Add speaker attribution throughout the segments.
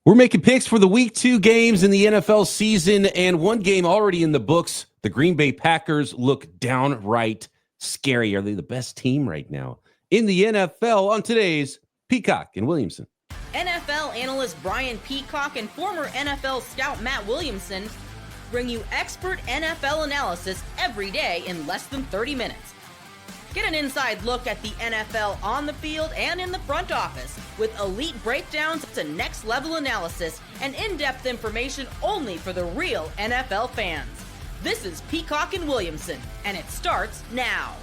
Speaker 1: We're making picks for the week 2 games in the NFL season, and one game already in the books. The Green Bay Packers look downright scary. Are they the best team right now in the NFL? On today's Peacock and Williamson.
Speaker 2: NFL analyst Brian Peacock and former NFL scout Matt Williamson bring you expert NFL analysis every day in less than 30 minutes. Get an inside look at the NFL on the field and in the front office with elite breakdowns to next-level analysis and in-depth information only for the real NFL fans. This is Peacock and Williamson, and it starts now.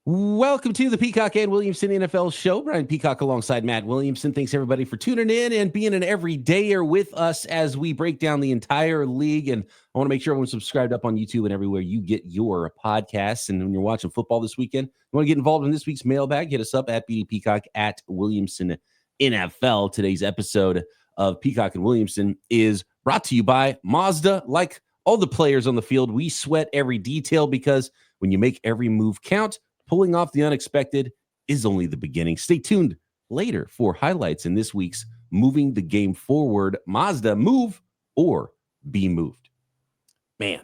Speaker 1: Welcome to the Peacock and Williamson NFL Show. Brian Peacock alongside Matt Williamson. Thanks, everybody, for tuning in and being an everydayer with us as we break down the entire league. And I want to make sure everyone's subscribed up on YouTube and everywhere you get your podcasts. And when you're watching football this weekend, you want to get involved in this week's mailbag, hit us up at BD Peacock at Williamson NFL. Today's episode of Peacock and Williamson is brought to you by Mazda. Like all the players on the field, we sweat every detail because when you make every move count, pulling off the unexpected is only the beginning. Stay tuned later for highlights in this week's Moving the Game Forward. Mazda, move or be moved. Man,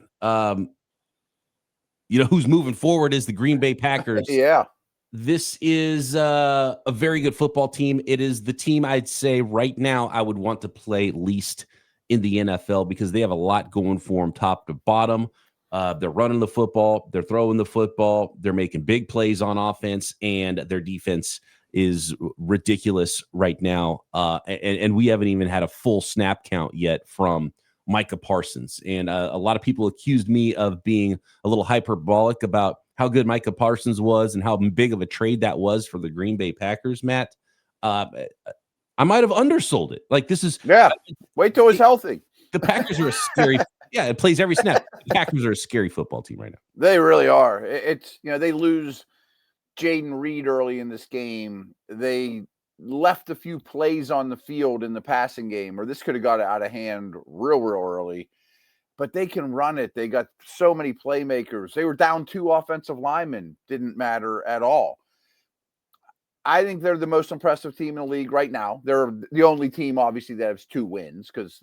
Speaker 1: you know who's moving forward is the Green Bay Packers.
Speaker 3: Yeah.
Speaker 1: This is a very good football team. It is the team I'd say right now I would want to play least in the NFL because they have a lot going for them top to bottom. They're running the football, they're throwing the football, they're making big plays on offense, and their defense is ridiculous right now. And we haven't even had a full snap count yet from Micah Parsons. And a lot of people accused me of being a little hyperbolic about how good Micah Parsons was and how big of a trade that was for the Green Bay Packers, Matt. I might have undersold it. Like, this is...
Speaker 3: Yeah, wait till he's healthy.
Speaker 1: The Packers are a scary... Yeah, it plays every snap. The Packers are a scary football team right now.
Speaker 3: They really are. It's, they lose Jaden Reed early in this game. They left a few plays on the field in the passing game, or this could have got out of hand real early. But they can run it. They got so many playmakers. They were down 2 offensive linemen. Didn't matter at all. I think they're the most impressive team in the league right now. They're the only team, obviously, that has 2 wins because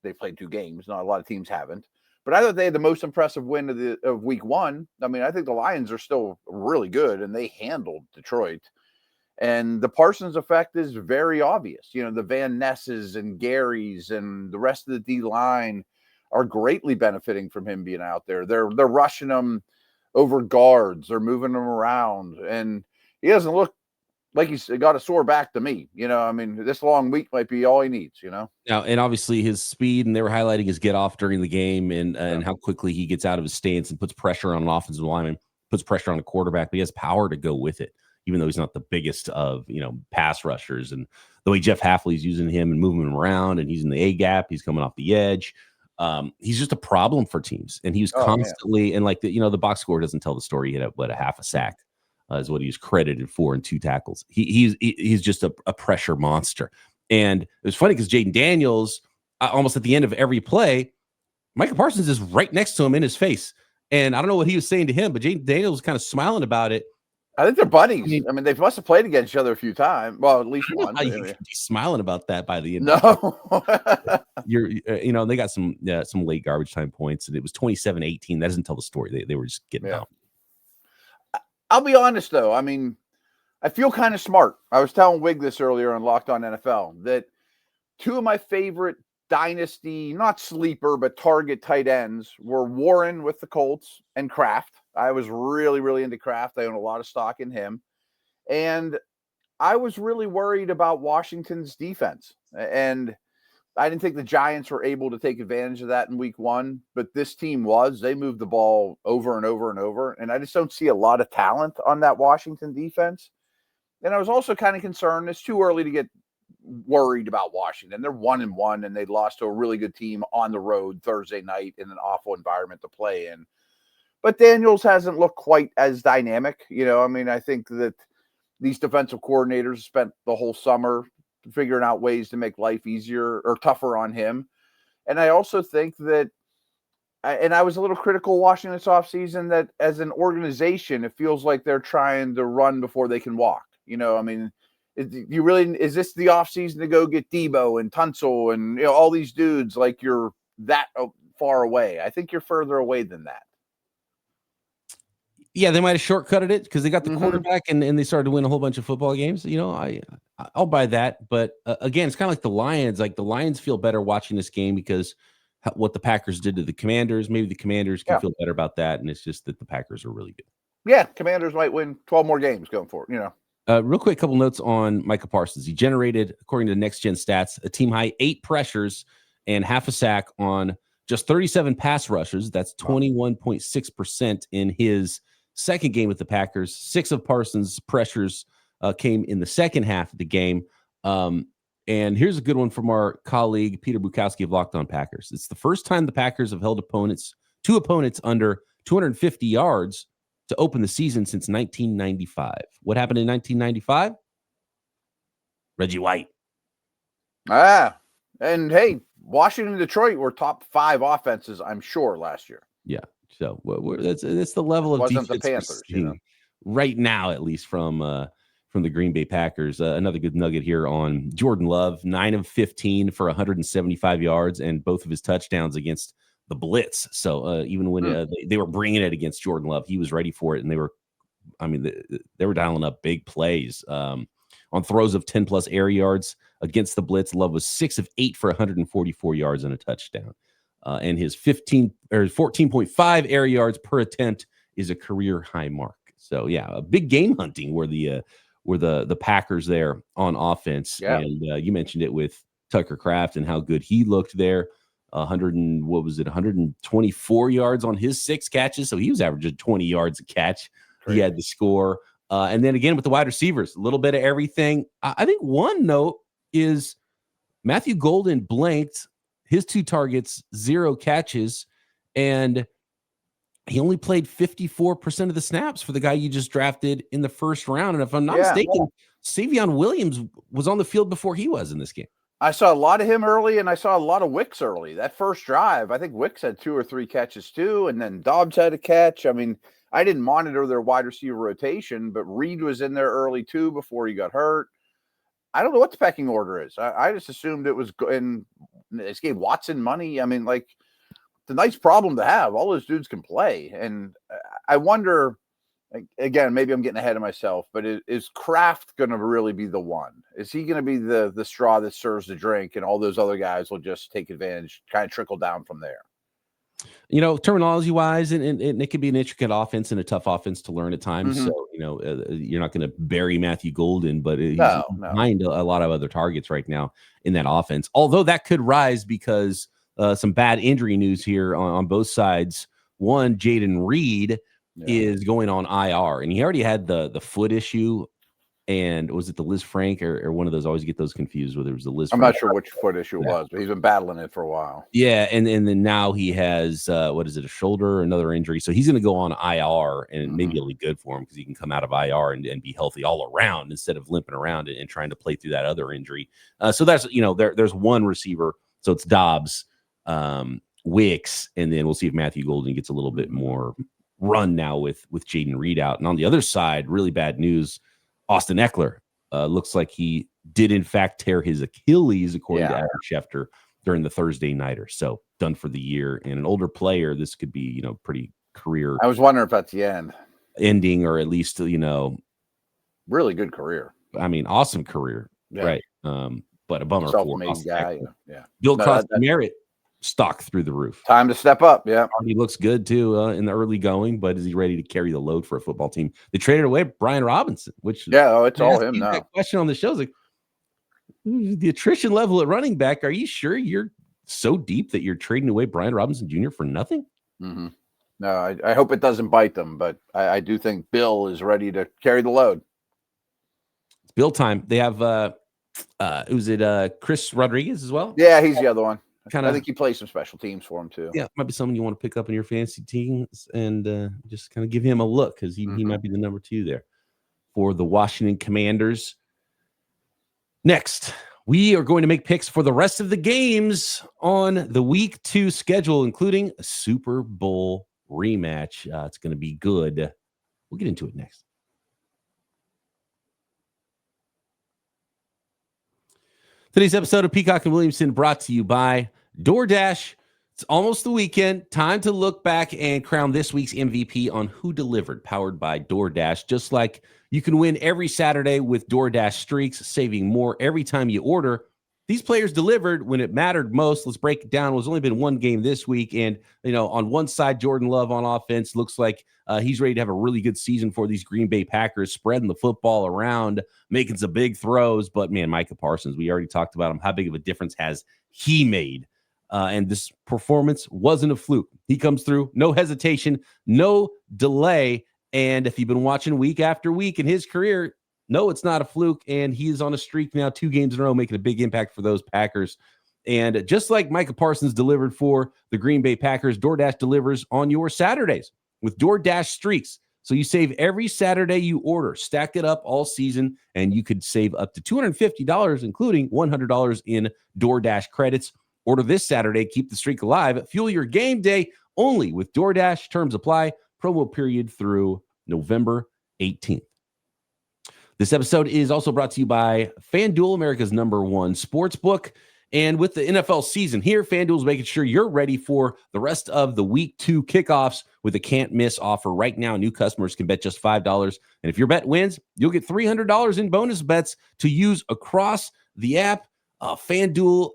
Speaker 3: they played 2 games. Not a lot of teams haven't. But I thought they had the most impressive win of week 1. I mean, I think the Lions are still really good, and they handled Detroit. And the Parsons effect is very obvious. The Van Nesses and Garys and the rest of the D-line are greatly benefiting from him being out there. They're rushing him over guards. They're moving him around. And he doesn't look like he's got a sore back to me. I mean, this long week might be all he needs, Now,
Speaker 1: and obviously his speed, and they were highlighting his get off during the game and how quickly he gets out of his stance and puts pressure on an offensive lineman, puts pressure on a quarterback, but he has power to go with it, even though he's not the biggest of, pass rushers. And the way Jeff Hafley's using him and moving him around, and he's in the A gap, he's coming off the edge. He's just a problem for teams. And he was constantly, and like the box score doesn't tell the story. He had a half a sack. Is what he's credited for in 2 tackles. He's just a pressure monster. And it was funny because Jaden Daniels, almost at the end of every play, Micah Parsons is right next to him in his face. And I don't know what he was saying to him, but Jaden Daniels was kind of smiling about it.
Speaker 3: I think they're buddies. I mean, they must have played against each other a few times. Well, at least one.
Speaker 1: He's smiling about that by the end.
Speaker 3: No.
Speaker 1: They got some late garbage time points, and it was 27-18. That doesn't tell the story. They were just getting out.
Speaker 3: I'll be honest, though. I mean, I feel kind of smart. I was telling Wig this earlier on Locked On NFL that 2 of my favorite dynasty, not sleeper, but target tight ends were Warren with the Colts and Kraft. I was really into Kraft. I own a lot of stock in him. And I was really worried about Washington's defense. And I didn't think the Giants were able to take advantage of that in week 1, but this team was. They moved the ball over and over and over, and I just don't see a lot of talent on that Washington defense. And I was also kind of concerned. It's too early to get worried about Washington. They're 1-1, and they lost to a really good team on the road Thursday night in an awful environment to play in. But Daniels hasn't looked quite as dynamic. I mean, I think that these defensive coordinators spent the whole summer figuring out ways to make life easier or tougher on him. And I also think that, and I was a little critical watching this offseason, that as an organization, it feels like they're trying to run before they can walk. You know, I mean, is this the offseason to go get Debo and Tunsil and, you know, all these dudes like you're that far away? I think you're further away than that.
Speaker 1: Yeah, they might have shortcutted it because they got the quarterback and they started to win a whole bunch of football games. You know, I'll buy that. But again, it's kind of like the Lions. Like the Lions feel better watching this game because what the Packers did to the Commanders. Maybe the Commanders can feel better about that. And it's just that the Packers are really good.
Speaker 3: Yeah, Commanders might win 12 more games going forward, you know.
Speaker 1: Real quick, couple notes on Micah Parsons. He generated, according to Next Gen Stats, a team high 8 pressures and half a sack on just 37 pass rushes. That's 21.6% in his second game with the Packers. 6 of Parsons' pressures came in the second half of the game. And here's a good one from our colleague, Peter Bukowski of Locked On Packers. It's the first time the Packers have held two opponents under 250 yards to open the season since 1995. What happened in 1995? Reggie White.
Speaker 3: And hey, Washington and Detroit were top 5 offenses, I'm sure, last year.
Speaker 1: Yeah. So that's the level of defense
Speaker 3: the Panthers, you know?
Speaker 1: Right now, at least from the Green Bay Packers. Another good nugget here on Jordan Love, 9 of 15 for 175 yards and both of his touchdowns against the blitz. So even when they were bringing it against Jordan Love, he was ready for it. And they were dialing up big plays on throws of 10 plus air yards against the blitz. Love was 6 of 8 for 144 yards and a touchdown. And his 14.5 air yards per attempt is a career high mark. So yeah, a big game hunting where the Packers there on offense.
Speaker 3: Yeah.
Speaker 1: And you mentioned it with Tucker Kraft and how good he looked there. 124 yards on his 6 catches. So he was averaging 20 yards a catch. Crazy. He had the score. And then again with the wide receivers, a little bit of everything. I think one note is Matthew Golden blanked his 2 targets, 0 catches, and he only played 54% of the snaps for the guy you just drafted in the first round. And if I'm not mistaken, Savion Williams was on the field before he was in this game.
Speaker 3: I saw a lot of him early, and I saw a lot of Wicks early. That first drive, I think Wicks had 2 or 3 catches too, and then Dobbs had a catch. I mean, I didn't monitor their wide receiver rotation, but Reed was in there early too before he got hurt. I don't know what the pecking order is. I just assumed it was, and they gave Watson money. I mean, like, it's a nice problem to have. All those dudes can play. And I wonder, again, maybe I'm getting ahead of myself, but is Kraft going to really be the one? Is he going to be the straw that serves the drink, and all those other guys will just take advantage, kind of trickle down from there?
Speaker 1: You know, terminology wise, and it could be an intricate offense and a tough offense to learn at times. So, you know, you're not going to bury Matthew Golden, but he's behind a lot of other targets right now in that offense. Although that could rise because some bad injury news here on both sides. One, Jaden Reed is going on IR, and he already had the foot issue. And was it the Liz Frank or one of those? I always get those confused. Whether it was the Liz.
Speaker 3: I'm not sure which foot issue it was, but he's been battling it for a while.
Speaker 1: Yeah, and then now he has what is it? A shoulder, another injury. So he's going to go on IR, and maybe it'll be good for him because he can come out of IR and be healthy all around instead of limping around and trying to play through that other injury. So that's there's one receiver. So it's Dobbs, Wicks, and then we'll see if Matthew Golden gets a little bit more run now with Jaden Reed out. And on the other side, really bad news. Austin Ekeler looks like he did, in fact, tear his Achilles, according to Adam Schefter, during the Thursday nighter. So done for the year. And an older player, this could be, pretty career.
Speaker 3: I was wondering if that's the end.
Speaker 1: Ending, or at least,
Speaker 3: really good career.
Speaker 1: I mean, awesome career. Yeah. Right. But a bummer for Austin
Speaker 3: guy.
Speaker 1: Ekeler.
Speaker 3: Yeah.
Speaker 1: Bill Cosby merit stock through the roof.
Speaker 3: Time to step up. Yeah.
Speaker 1: He looks good too in the early going, but is he ready to carry the load for a football team? They traded away Brian Robinson, which
Speaker 3: it's all him now.
Speaker 1: That question on the show is like, the attrition level at running back. Are you sure you're so deep that you're trading away Brian Robinson Jr. for nothing?
Speaker 3: Mm-hmm. No, I hope it doesn't bite them, but I do think Bill is ready to carry the load.
Speaker 1: It's Bill time. They have was it Chris Rodriguez as well?
Speaker 3: Yeah, he's the other one.
Speaker 1: I
Speaker 3: think he plays some special teams for him too.
Speaker 1: Yeah, might be someone you want to pick up in your fantasy teams and just kind of give him a look because he might be the number 2 there for the Washington Commanders. Next, we are going to make picks for the rest of the games on the Week 2 schedule, including a Super Bowl rematch. It's going to be good. We'll get into it next. Today's episode of Peacock and Williamson brought to you by DoorDash. It's almost the weekend. Time to look back and crown this week's MVP on Who Delivered, powered by DoorDash. Just like you can win every Saturday with DoorDash streaks, saving more every time you order. These players delivered when it mattered most. Let's break it down. There's only been one game this week. And, on one side, Jordan Love on offense looks like he's ready to have a really good season for these Green Bay Packers, spreading the football around, making some big throws. But, man, Micah Parsons, we already talked about him. How big of a difference has he made? And this performance wasn't a fluke. He comes through, no hesitation, no delay. And if you've been watching week after week in his career, no, it's not a fluke, and he is on a streak now, 2 games in a row, making a big impact for those Packers. And just like Micah Parsons delivered for the Green Bay Packers, DoorDash delivers on your Saturdays with DoorDash streaks. So you save every Saturday you order. Stack it up all season, and you could save up to $250, including $100 in DoorDash credits. Order this Saturday. Keep the streak alive. Fuel your game day only with DoorDash. Terms apply. Promo period through November 18th. This episode is also brought to you by FanDuel, America's #1 sportsbook. And with the NFL season here, FanDuel is making sure you're ready for the rest of the Week 2 kickoffs with a can't-miss offer. Right now, new customers can bet just $5. And if your bet wins, you'll get $300 in bonus bets to use across the app. FanDuel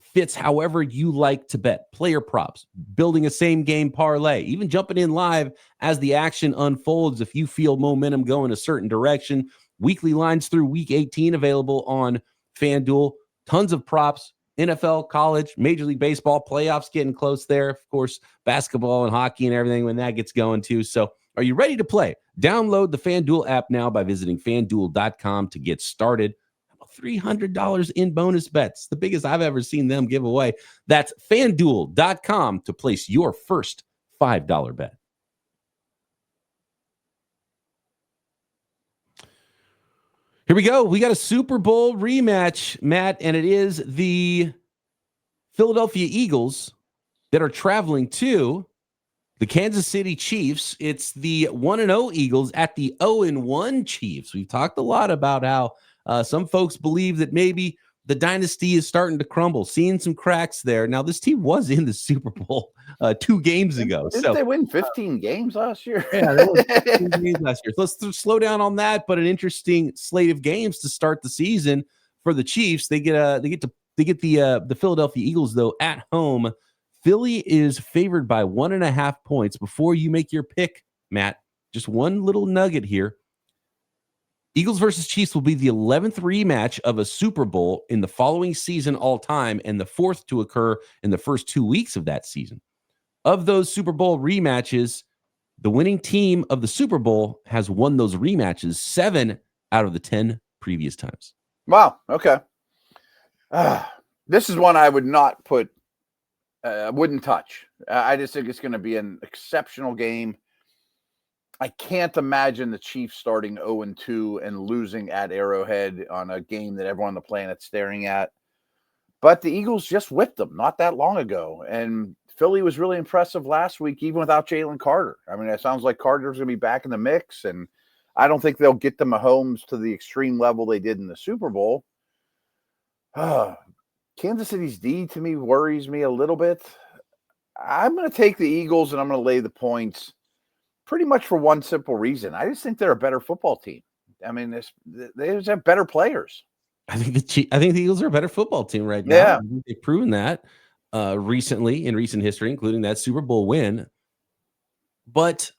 Speaker 1: fits however you like to bet. Player props, building a same-game parlay, even jumping in live as the action unfolds if you feel momentum going a certain direction. Weekly lines through Week 18 available on FanDuel. Tons of props, NFL, college, Major League Baseball, playoffs getting close there. Of course, basketball and hockey and everything when that gets going too. So are you ready to play? Download the FanDuel app now by visiting FanDuel.com to get started. $300 in bonus bets, the biggest I've ever seen them give away. That's FanDuel.com to place your first $5 bet. Here we go. We got a Super Bowl rematch, Matt, and it is the Philadelphia Eagles that are traveling to the Kansas City Chiefs. It's the 1-0 Eagles at the 0-1 Chiefs. We've talked a lot about how some folks believe that maybe the dynasty is starting to crumble, seeing some cracks there. Now, this team was in the Super Bowl 2 games ago.
Speaker 3: Didn't they win 15 games last year?
Speaker 1: Yeah, they won 15 games last year. So let's slow down on that, but an interesting slate of games to start the season for the Chiefs. They get the Philadelphia Eagles, though, at home. Philly is favored by 1.5 points. Before you make your pick, Matt, just one little nugget here. Eagles versus Chiefs will be the 11th rematch of a Super Bowl in the following season all time, and the 4th to occur in the first 2 weeks of that season. Of those Super Bowl rematches, the winning team of the Super Bowl has won those rematches 7 out of the 10 previous times.
Speaker 3: Wow. Okay. This is one I would not put, wouldn't touch. I just think it's going to be an exceptional game. I can't imagine the Chiefs starting 0-2 and losing at Arrowhead on a game that everyone on the planet's staring at. But the Eagles just whipped them not that long ago. And Philly was really impressive last week, even without Jalen Carter. I mean, it sounds like Carter's going to be back in the mix, and I don't think they'll get the Mahomes to the extreme level they did in the Super Bowl. Kansas City's D, to me, worries me a little bit. I'm going to take the Eagles, and I'm going to lay the points. Pretty much for one simple reason. I just think they're a better football team. I mean, they just have better players.
Speaker 1: I think the Eagles are a better football team right now.
Speaker 3: Yeah.
Speaker 1: They've proven that recently in recent history, including that Super Bowl win. But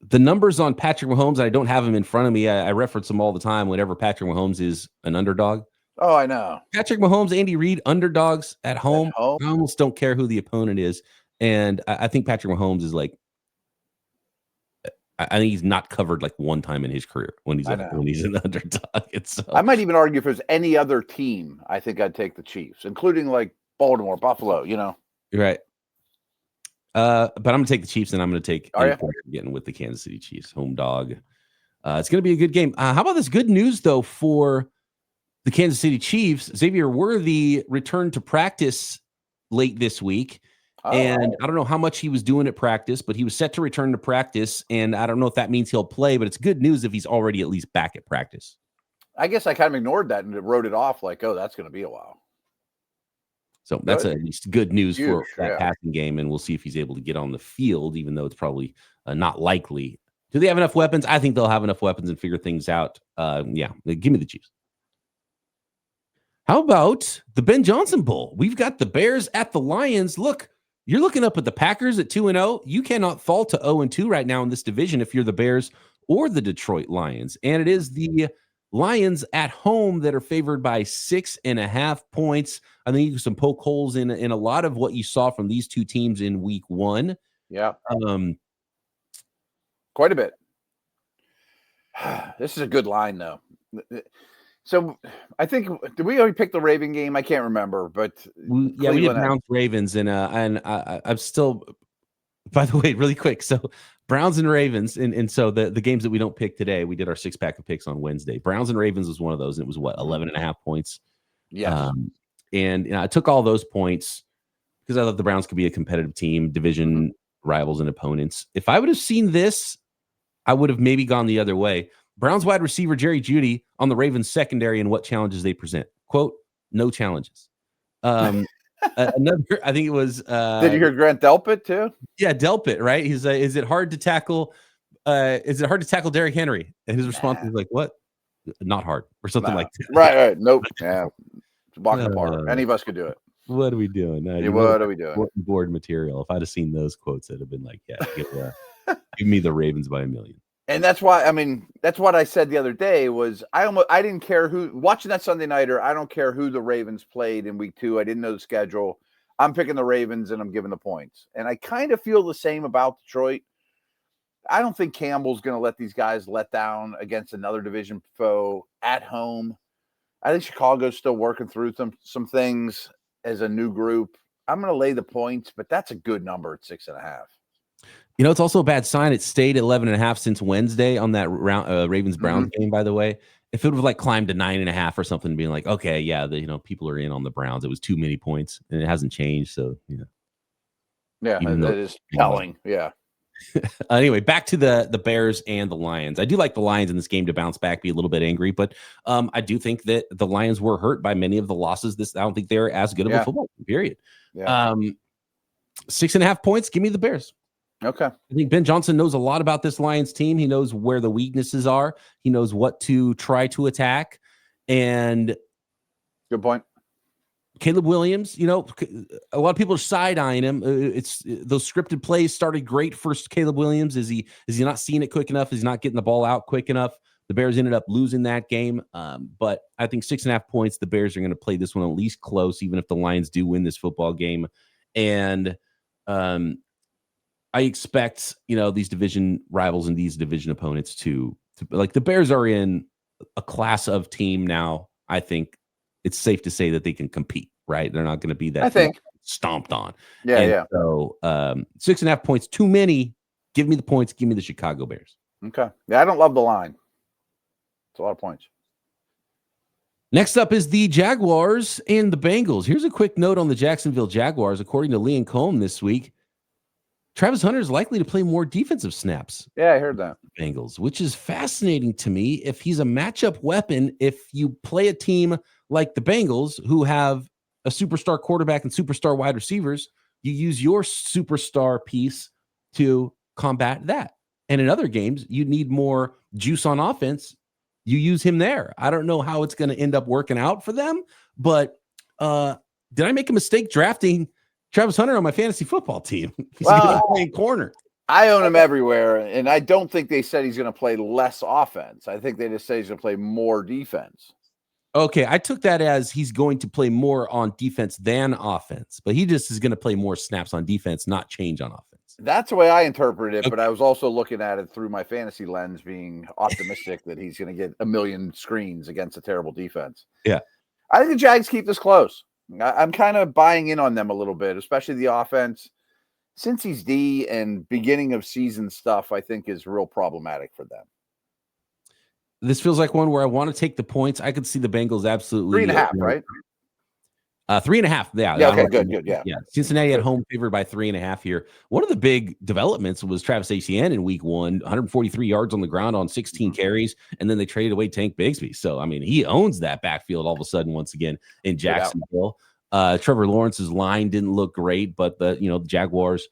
Speaker 1: the numbers on Patrick Mahomes, I don't have them in front of me. I reference them all the time whenever Patrick Mahomes is an underdog.
Speaker 3: Oh, I know.
Speaker 1: Patrick Mahomes, Andy Reid, underdogs at home. I almost don't care who the opponent is. And I think Patrick Mahomes is like, I think he's not covered like one time in his career when he's an underdog.
Speaker 3: I might even argue if there's any other team, I think I'd take the Chiefs, including like Baltimore, Buffalo,
Speaker 1: You're right. But I'm going to take the Chiefs, and I'm going to take getting with the Kansas City Chiefs, home dog. It's going to be a good game. How about this good news, though, for the Kansas City Chiefs? Xavier Worthy returned to practice late this week. And I don't know how much he was doing at practice, but he was set to return to practice. And I don't know if that means he'll play, but it's good news if he's already at least back at practice.
Speaker 3: I guess I kind of ignored that and wrote it off like, oh, that's going to be a while.
Speaker 1: So that's at least good news for that
Speaker 3: yeah.
Speaker 1: passing game, and we'll see if he's able to get on the field, even though it's probably not likely. Do they have enough weapons? I think they'll have enough weapons and figure things out. Yeah, give me the Chiefs. How about the Ben Johnson Bowl? We've got the Bears at the Lions. Look, you're looking up at the Packers at 2-0. You cannot fall to 0-2 right now in this division if you're the Bears or the Detroit Lions. And it is the Lions at home that are favored by 6.5 points. I think you can some poke holes in a lot of what you saw from these two teams in week 1.
Speaker 3: Yeah. Quite a bit. This is a good line, though. So I think, did we already pick the Raven game? I can't remember, but
Speaker 1: we did Browns Ravens, and I'm still. By the way, really quick, so Browns and Ravens, and so the games that we don't pick today, we did our 6-pack of picks on Wednesday. Browns and Ravens was one of those, and it was 11.5 points.
Speaker 3: Yes.
Speaker 1: And I took all those points because I thought the Browns could be a competitive team, division rivals and opponents. If I would have seen this, I would have maybe gone the other way. Browns wide receiver Jerry Jeudy on the Ravens secondary and what challenges they present. Quote, no challenges. Another, I think it was.
Speaker 3: Did you hear Grant Delpit too?
Speaker 1: Yeah, Delpit, right? He's is it hard to tackle? Is it hard to tackle Derrick Henry? And his response was like, "What? Not hard," or something like that.
Speaker 3: Right. Nope. Yeah, walking apart. Any of us could do it.
Speaker 1: What are we doing?
Speaker 3: What are we doing?
Speaker 1: Board material. If I'd have seen those quotes, it'd have been like, "Yeah, give me the Ravens by 1,000,000."
Speaker 3: And that's why, I mean, that's what I said the other day was I didn't care who watching that Sunday nighter. I don't care who the Ravens played in week 2. I didn't know the schedule. I'm picking the Ravens and I'm giving the points. And I kind of feel the same about Detroit. I don't think Campbell's going to let these guys let down against another division foe at home. I think Chicago's still working through some things as a new group. I'm going to lay the points, but that's a good number at 6.5.
Speaker 1: You know, it's also a bad sign. It stayed 11.5 since Wednesday on that Ravens-Browns game, by the way. If it would have like climbed to 9.5 or something, being like, okay, yeah, people are in on the Browns. It was too many points and it hasn't changed. So,
Speaker 3: yeah, that is telling. Yeah.
Speaker 1: Anyway, back to the Bears and the Lions. I do like the Lions in this game to bounce back, be a little bit angry, but I do think that the Lions were hurt by many of the losses. I don't think they're as good of a football team, period.
Speaker 3: Yeah.
Speaker 1: 6.5 points. Give me the Bears.
Speaker 3: Okay.
Speaker 1: I think Ben Johnson knows a lot about this Lions team. He knows where the weaknesses are. He knows what to try to attack. And
Speaker 3: good point.
Speaker 1: Caleb Williams, a lot of people are side-eyeing him. It's those scripted plays started great for Caleb Williams. Is he not seeing it quick enough? Is he not getting the ball out quick enough? The Bears ended up losing that game. But I think 6.5 points, the Bears are going to play this one at least close, even if the Lions do win this football game. And I expect, these division rivals and these division opponents to like the Bears are in a class of team now. I think it's safe to say that they can compete, right? They're not going to be that stomped on.
Speaker 3: Yeah.
Speaker 1: So 6.5 points, too many. Give me the points. Give me the Chicago Bears.
Speaker 3: Okay. Yeah, I don't love the line. It's a lot of points.
Speaker 1: Next up is the Jaguars and the Bengals. Here's a quick note on the Jacksonville Jaguars. According to Liam Cohn this week, Travis Hunter is likely to play more defensive snaps.
Speaker 3: Yeah, I heard that.
Speaker 1: Bengals, which is fascinating to me. If he's a matchup weapon, if you play a team like the Bengals who have a superstar quarterback and superstar wide receivers, you use your superstar piece to combat that. And in other games, you need more juice on offense. You use him there. I don't know how it's going to end up working out for them, but did I make a mistake drafting Travis Hunter on my fantasy football team? He's going to play corner.
Speaker 3: I own him everywhere, and I don't think they said he's going to play less offense. I think they just say he's going to play more defense.
Speaker 1: Okay, I took that as he's going to play more on defense than offense, but he just is going to play more snaps on defense, not change on offense.
Speaker 3: That's the way I interpret it, but I was also looking at it through my fantasy lens, being optimistic that he's going to get 1 million screens against a terrible defense.
Speaker 1: Yeah.
Speaker 3: I think the Jags keep this close. I'm kind of buying in on them a little bit, especially the offense. Since he's D and beginning of season stuff, I think is real problematic for them.
Speaker 1: This feels like one where I want to take the points. I could see the Bengals absolutely
Speaker 3: 3.5, right?
Speaker 1: 3.5. Yeah.
Speaker 3: Yeah. Okay. Good. Yeah.
Speaker 1: Yeah. Cincinnati at home favored by 3.5 here. One of the big developments was Travis Etienne in week 1, 143 yards on the ground on 16 carries. And then they traded away Tank Bigsby. So, I mean, he owns that backfield all of a sudden once again in Jacksonville. Trevor Lawrence's line didn't look great, but the Jaguars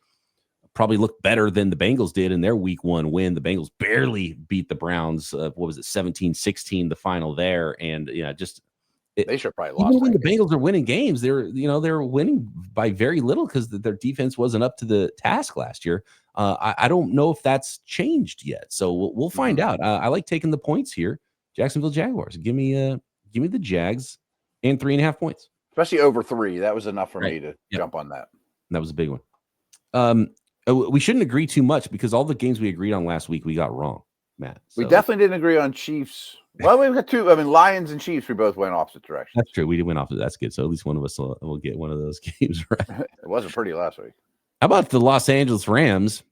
Speaker 1: probably looked better than the Bengals did in their week 1 win. The Bengals barely beat the Browns. 17-16, the final there. And,
Speaker 3: they should probably lost.
Speaker 1: Even when the Bengals are winning games, they're winning by very little because their defense wasn't up to the task last year. I don't know if that's changed yet, so we'll find out. I like taking the points here. Jacksonville Jaguars. Give me the Jags and 3.5 points,
Speaker 3: especially over 3. That was enough for me to jump on that.
Speaker 1: That was a big one. We shouldn't agree too much because all the games we agreed on last week we got wrong, Matt.
Speaker 3: We definitely didn't agree on Chiefs. Well, we've got 2. I mean, Lions and Chiefs, we both went opposite directions.
Speaker 1: That's true. We did win opposite. That's good. So at least one of us will get one of those games right.
Speaker 3: It wasn't pretty last week.
Speaker 1: How about the Los Angeles Rams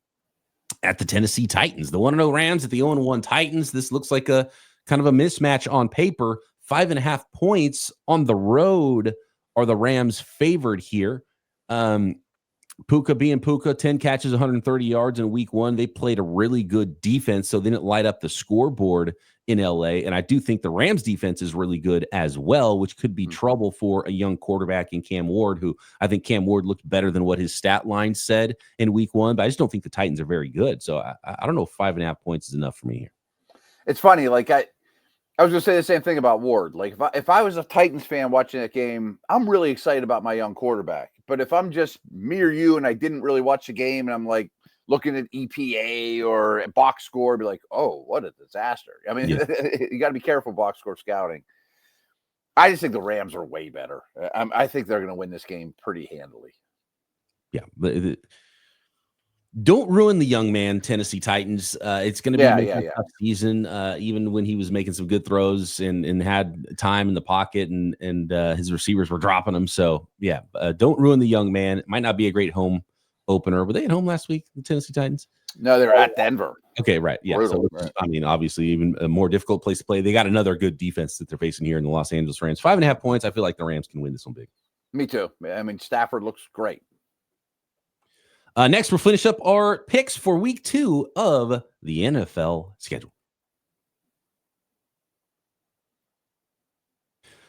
Speaker 1: at the Tennessee Titans? The 1-0 Rams at the 0-1 Titans. This looks like a kind of a mismatch on paper. 5.5 points on the road are the Rams favored here. Puka being Puka, 10 catches, 130 yards in week 1. They played a really good defense, so they didn't light up the scoreboard in LA. And I do think the Rams defense is really good as well, which could be trouble for a young quarterback in Cam Ward, who I think Cam Ward looked better than what his stat line said in week 1, but I just don't think the Titans are very good. So I don't know if 5.5 points is enough for me here.
Speaker 3: It's funny. Like I was going to say the same thing about Ward. Like if I was a Titans fan watching that game, I'm really excited about my young quarterback. But if I'm just me or you and I didn't really watch the game and I'm like looking at EPA or a box score, I'd be like, oh, what a disaster. I mean, you got to be careful box score scouting. I just think the Rams are way better. I think they're going to win this game pretty handily.
Speaker 1: Yeah. Don't ruin the young man, Tennessee Titans. It's going to be a tough season, even when he was making some good throws and had time in the pocket and his receivers were dropping him. So, don't ruin the young man. It might not be a great home opener. Were they at home last week, the Tennessee Titans?
Speaker 3: No, they're at Denver.
Speaker 1: Okay, right. Yeah. Brutal, so, I mean, obviously, even a more difficult place to play. They got another good defense that they're facing here in the Los Angeles Rams. 5.5 points. I feel like the Rams can win this one big.
Speaker 3: Me too. I mean, Stafford looks great.
Speaker 1: Next, we'll finish up our picks for week 2 of the NFL schedule.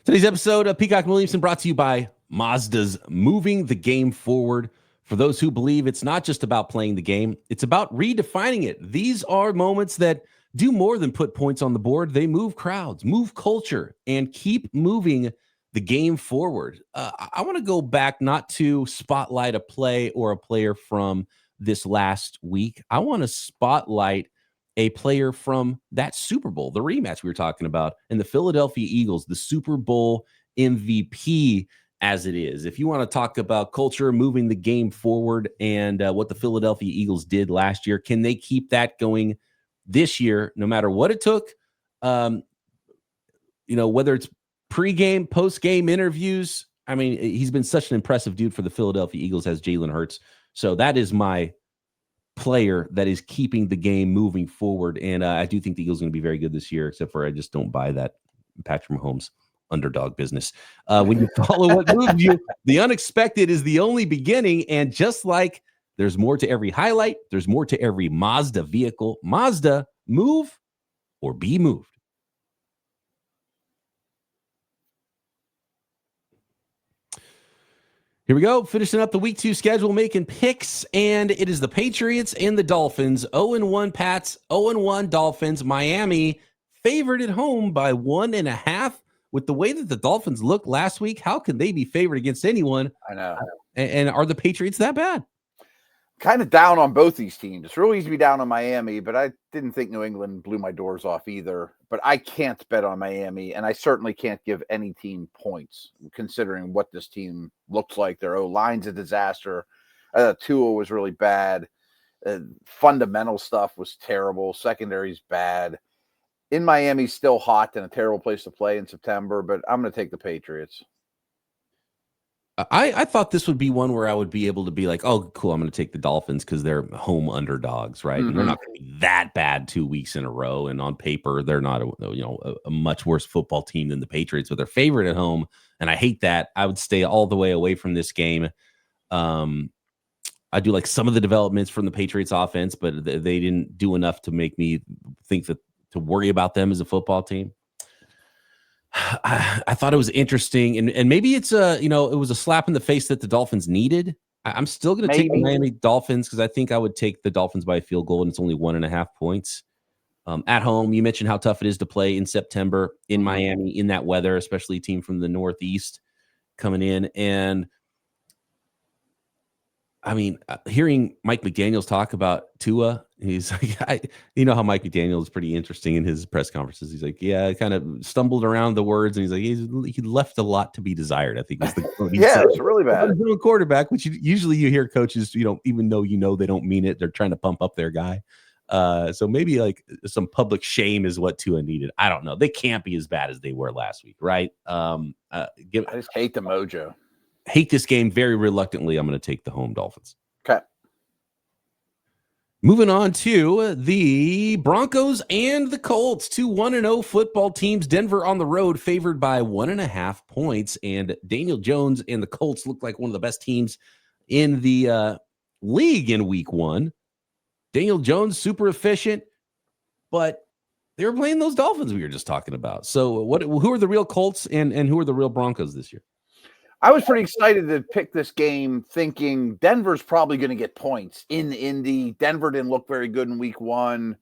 Speaker 1: Today's episode of Peacock Williamson brought to you by Mazda's Moving the Game Forward. For those who believe it's not just about playing the game, it's about redefining it. These are moments that do more than put points on the board. They move crowds, move culture, and keep moving the game forward. I want to go back not to spotlight a play or a player from this last week. I want to spotlight a player from that Super Bowl, the rematch we were talking about, and the Philadelphia Eagles, the Super Bowl MVP as it is. If you want to talk about culture, moving the game forward, and what the Philadelphia Eagles did last year, can they keep that going this year, no matter what it took? Whether it's pre-game, post-game interviews. I mean, he's been such an impressive dude for the Philadelphia Eagles as Jalen Hurts. So that is my player that is keeping the game moving forward. And I do think the Eagles are going to be very good this year, except for I just don't buy that Patrick Mahomes underdog business. When you follow what moves you, the unexpected is the only beginning. And just like there's more to every highlight, there's more to every Mazda vehicle. Mazda, move or be moved. Here we go, finishing up the week 2 schedule, making picks, and it is the Patriots and the Dolphins. 0-1 Pats, 0-1 Dolphins. Miami favored at home by 1.5. With the way that the Dolphins looked last week, how can they be favored against anyone?
Speaker 3: I know.
Speaker 1: And are the Patriots that bad?
Speaker 3: Kind of down on both these teams. It's really easy to be down on Miami, but I didn't think New England blew my doors off either. But I can't bet on Miami, and I certainly can't give any team points, considering what this team looks like. Their O-line's a disaster. Tua was really bad. Fundamental stuff was terrible. Secondary's bad. In Miami, still hot and a terrible place to play in September, but I'm going to take the Patriots.
Speaker 1: I thought this would be one where I would be able to be like, oh, cool, I'm going to take the Dolphins because they're home underdogs, right? And they're not going to be that bad 2 weeks in a row. And on paper, they're not a much worse football team than the Patriots, but they're favored at home. And I hate that. I would stay all the way away from this game. I do like some of the developments from the Patriots offense, but they didn't do enough to make me think that to worry about them as a football team. I thought it was interesting, and maybe it's it was a slap in the face that the Dolphins needed. I'm still going to take the Miami Dolphins because I think I would take the Dolphins by a field goal, and it's only 1.5 points. At home, you mentioned how tough it is to play in September in Miami in that weather, especially a team from the Northeast coming in. And I mean, hearing Mike McDaniels talk about Tua, he's like, how Mike McDaniels is pretty interesting in his press conferences. He's like, yeah, I kind of stumbled around the words, and he's like, he left a lot to be desired. I think was the quote he said.
Speaker 3: It's really bad.
Speaker 1: A quarterback, which usually you hear coaches, even though they don't mean it, they're trying to pump up their guy. So maybe like some public shame is what Tua needed. I don't know. They can't be as bad as they were last week, right? I
Speaker 3: just hate the mojo.
Speaker 1: Hate this game very reluctantly. I'm going to take the home Dolphins.
Speaker 3: Okay.
Speaker 1: Moving on to the Broncos and the Colts, 2 1-0 football teams. Denver on the road, favored by 1.5 points. And Daniel Jones and the Colts look like one of the best teams in the league in week 1. Daniel Jones, super efficient, but they were playing those Dolphins we were just talking about. So who are the real Colts and who are the real Broncos this year?
Speaker 3: I was pretty excited to pick this game thinking Denver's probably going to get points in Indy. Denver didn't look very good in week 1.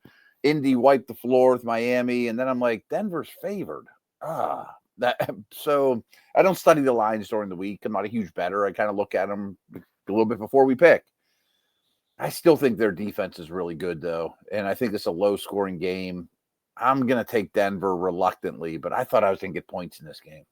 Speaker 3: Indy wiped the floor with Miami. And then I'm like, Denver's favored. So I don't study the lines during the week. I'm not a huge bettor. I kind of look at them a little bit before we pick. I still think their defense is really good, though. And I think it's a low-scoring game. I'm going to take Denver reluctantly, but I thought I was going to get points in this game.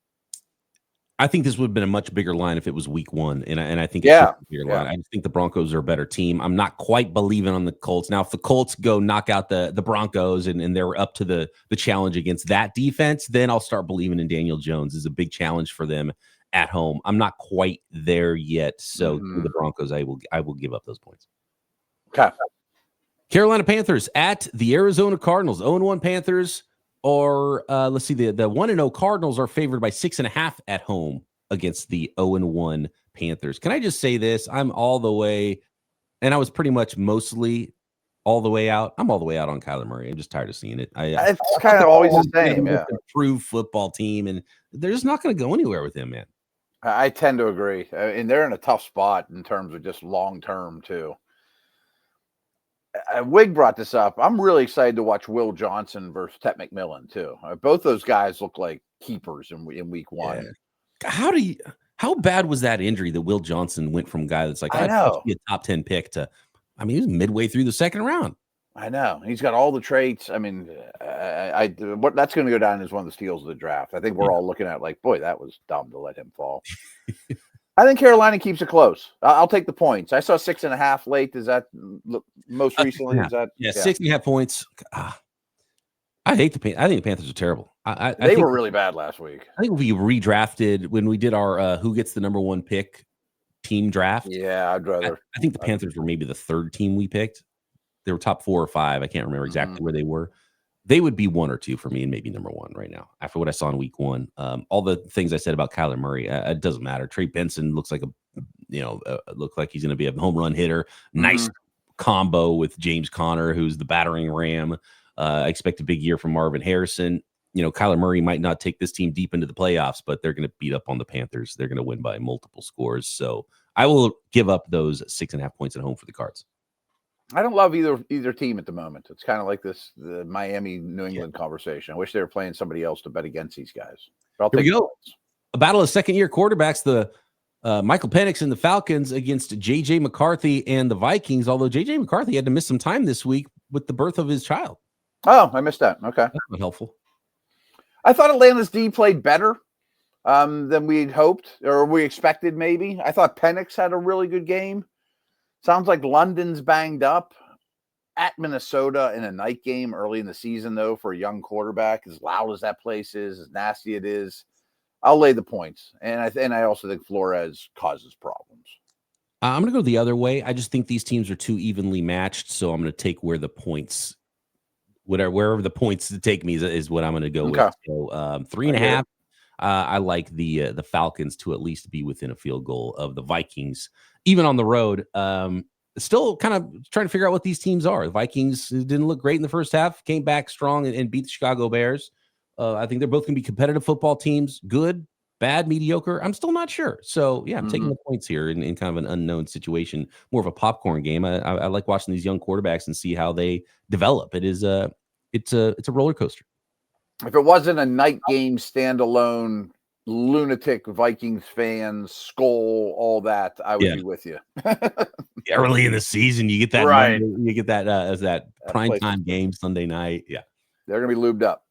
Speaker 1: I think this would have been a much bigger line if it was week 1, and I think it should be a bigger line. I just think the Broncos are a better team. I'm not quite believing on the Colts. Now, if the Colts go knock out the Broncos and they're up to the challenge against that defense, then I'll start believing in Daniel Jones. Is a big challenge for them at home. I'm not quite there yet, so the Broncos, I will give up those points.
Speaker 3: Okay.
Speaker 1: Carolina Panthers at the Arizona Cardinals. 0-1 Panthers. Or let's see, the 1-0 Cardinals are favored by 6.5 at home against the 0-1 Panthers. Can I just say this? I'm all the way, and I was pretty much mostly all the way out. I'm all the way out on Kyler Murray. I'm just tired of seeing it.
Speaker 3: It's kind of always the same. Yeah.
Speaker 1: Improved football team, and they're just not going to go anywhere with him, man.
Speaker 3: I tend to agree. And they're in a tough spot in terms of just long-term, too. Wig brought this up. I'm really excited to watch Will Johnson versus Tet McMillan too. Both those guys look like keepers in week 1.
Speaker 1: Yeah. How bad was that injury that Will Johnson went from a guy that's like, I'd be a top 10 pick to, I mean, he was midway through the second round.
Speaker 3: I know. He's got all the traits. I mean, that's going to go down as one of the steals of the draft. I think we're all looking at like, boy, that was dumb to let him fall. I think Carolina keeps it close. I'll take the points. I saw 6.5 late. Is that most recently? Is that
Speaker 1: 6.5 points? I hate I think the Panthers are terrible.
Speaker 3: They were really bad last week.
Speaker 1: I think we redrafted when we did our who gets the number 1 pick team draft.
Speaker 3: Yeah, I'd rather.
Speaker 1: I think the Panthers were maybe the 3rd team we picked. They were top 4 or 5. I can't remember exactly where they were. They would be 1 or 2 for me, and maybe number 1 right now. After what I saw in week 1, all the things I said about Kyler Murray, it doesn't matter. Trey Benson looks like look like he's going to be a home run hitter. Nice combo with James Conner, who's the battering ram. I expect a big year from Marvin Harrison. Kyler Murray might not take this team deep into the playoffs, but they're going to beat up on the Panthers. They're going to win by multiple scores. So I will give up those 6.5 points at home for the Cards.
Speaker 3: I don't love either team at the moment. It's kind of like the Miami New England conversation. I wish they were playing somebody else to bet against these guys. But
Speaker 1: Here we go. A battle of second-year quarterbacks. The Michael Penix and the Falcons against J.J. McCarthy and the Vikings. Although J.J. McCarthy had to miss some time this week with the birth of his child.
Speaker 3: Oh, I missed that. Okay,
Speaker 1: that's not helpful.
Speaker 3: I thought Atlanta's D played better than we'd hoped or we expected. Maybe I thought Penix had a really good game. Sounds like London's banged up at Minnesota in a night game early in the season, though, for a young quarterback. As loud as that place is, as nasty it is, I'll lay the points, and I also think Flores causes problems.
Speaker 1: I'm going to go the other way. I just think these teams are too evenly matched, so I'm going to take wherever the points to take me is what I'm going to go with. So 3.5. I like the Falcons to at least be within a field goal of the Vikings, even on the road. Still kind of trying to figure out what these teams are. The Vikings didn't look great in the first half, came back strong and beat the Chicago Bears. I think they're both going to be competitive football teams. Good, bad, mediocre. I'm still not sure. So, yeah, I'm taking the points here in kind of an unknown situation, more of a popcorn game. I like watching these young quarterbacks and see how they develop. It's a roller coaster.
Speaker 3: If it wasn't a night game standalone, lunatic Vikings fans, skull, all that, I would be with you.
Speaker 1: Early in the season, you get that
Speaker 3: right.
Speaker 1: Monday, you get that as that prime time game Sunday night. Yeah,
Speaker 3: they're gonna be lubed up.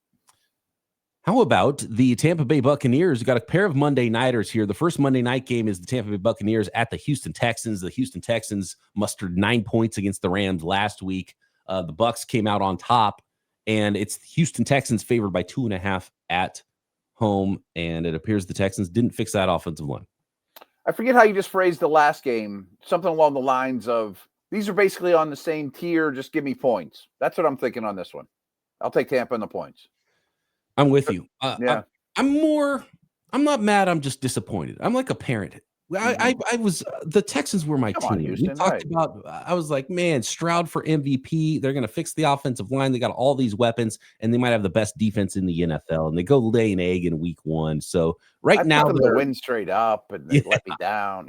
Speaker 1: How about the Tampa Bay Buccaneers? We've got a pair of Monday nighters here. The first Monday night game is the Tampa Bay Buccaneers at the Houston Texans. The Houston Texans mustered 9 points against the Rams last week. The Bucs came out on top, and it's Houston Texans favored by 2.5 at home. And it appears the Texans didn't fix that offensive line.
Speaker 3: I forget how you just phrased the last game. Something along the lines of, these are basically on the same tier. Just give me points. That's what I'm thinking on this one. I'll take Tampa and the points.
Speaker 1: I'm with you.
Speaker 3: Yeah.
Speaker 1: I'm not mad. I'm just disappointed. I'm like a parent. I was, the Texans were my team.
Speaker 3: Houston,
Speaker 1: we talked about, I was like, man, Stroud for MVP. They're going to fix the offensive line. They got all these weapons, and they might have the best defense in the NFL. And they go lay an egg in week 1. So now
Speaker 3: they're win straight up, and they let me down.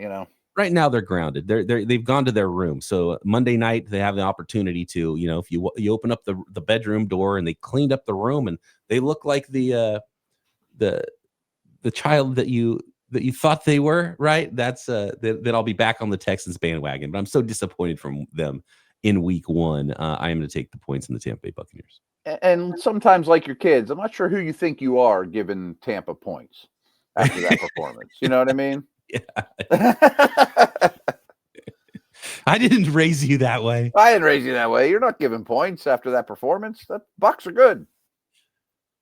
Speaker 1: Right now they're grounded. They've gone to their room. So Monday night they have the opportunity to, if you open up the bedroom door and they cleaned up the room and they look like the child that you thought they were, right? That's that I'll be back on the Texans bandwagon. But I'm so disappointed from them in week 1. I am going to take the points in the Tampa Bay Buccaneers.
Speaker 3: And sometimes, like your kids, I'm not sure who you think you are giving Tampa points after that performance. You know what I mean?
Speaker 1: Yeah. I didn't raise you that way.
Speaker 3: I didn't raise you that way. You're not giving points after that performance. The Bucs are good.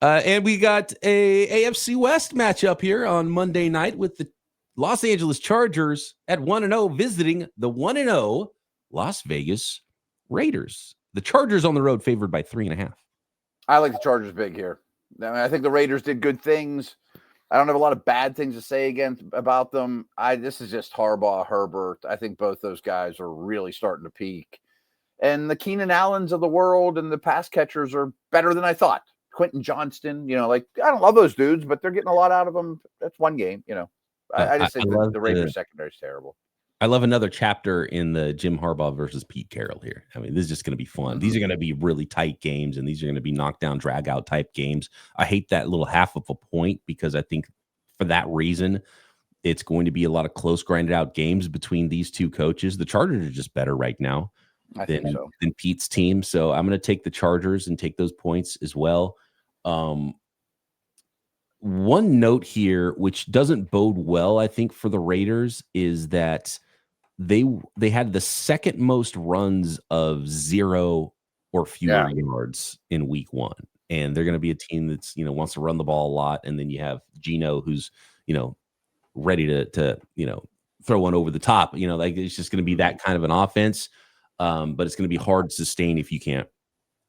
Speaker 1: And we got a AFC West matchup here on Monday night with the Los Angeles Chargers at 1-0 visiting the 1-0 Las Vegas Raiders. The Chargers on the road favored by 3.5.
Speaker 3: I like the Chargers big here. I think the Raiders did good things. I don't have a lot of bad things to say about them. This is just Harbaugh, Herbert. I think both those guys are really starting to peak. And the Keenan Allens of the world and the pass catchers are better than I thought. Quentin Johnston, I don't love those dudes, but they're getting a lot out of them. That's one game, I just think the Raiders secondary is terrible.
Speaker 1: I love another chapter in the Jim Harbaugh versus Pete Carroll here. I mean, this is just going to be fun. These are going to be really tight games, and these are going to be knockdown, drag out type games. I hate that little half of a point because I think for that reason, it's going to be a lot of close, grinded out games between these two coaches. The Chargers are just better right now than Pete's team. So I'm going to take the Chargers and take those points as well. One note here, which doesn't bode well, I think, for the Raiders, is that they had the second most runs of 0 or fewer yards in week 1. And they're going to be a team that's, wants to run the ball a lot. And then you have Geno, who's, ready to throw one over the top. It's just going to be that kind of an offense. But it's going to be hard to sustain if you can't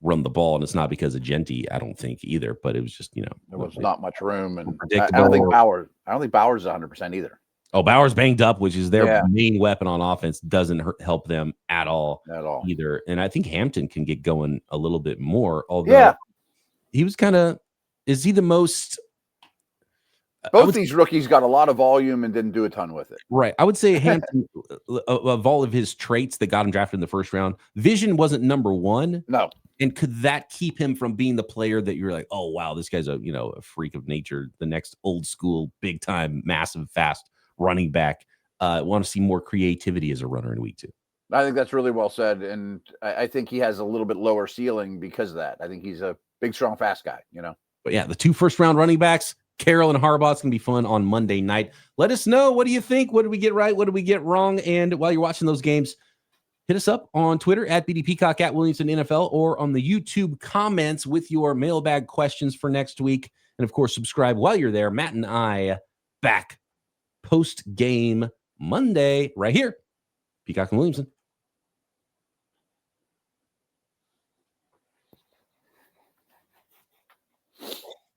Speaker 1: run the ball. And it's not because of Genti, I don't think either, but it was just,
Speaker 3: there was not much room. And
Speaker 1: I
Speaker 3: don't think Bowers is 100% either.
Speaker 1: Oh, Bowers banged up, which is their main weapon on offense, doesn't help them at all either. And I think Hampton can get going a little bit more, although he was is he the most?
Speaker 3: Both these rookies got a lot of volume and didn't do a ton with it.
Speaker 1: Right. I would say Hampton, of all of his traits that got him drafted in the first round, vision wasn't number 1.
Speaker 3: No.
Speaker 1: And could that keep him from being the player that you're like, oh, wow, this guy's a freak of nature, the next old school, big time, massive, fast running back? Want to see more creativity as a runner in week 2.
Speaker 3: I think that's really well said. And I think he has a little bit lower ceiling because of that. I think he's a big, strong, fast guy,
Speaker 1: But yeah, the 2 first-round running backs, Carroll and Harbaugh, it's going to be fun on Monday night. Let us know. What do you think? What did we get right? What did we get wrong? And while you're watching those games, hit us up on Twitter at BD Peacock at Williamson NFL or on the YouTube comments with your mailbag questions for next week. And of course, subscribe while you're there. Matt and I back post-game Monday right here. Peacock and Williamson,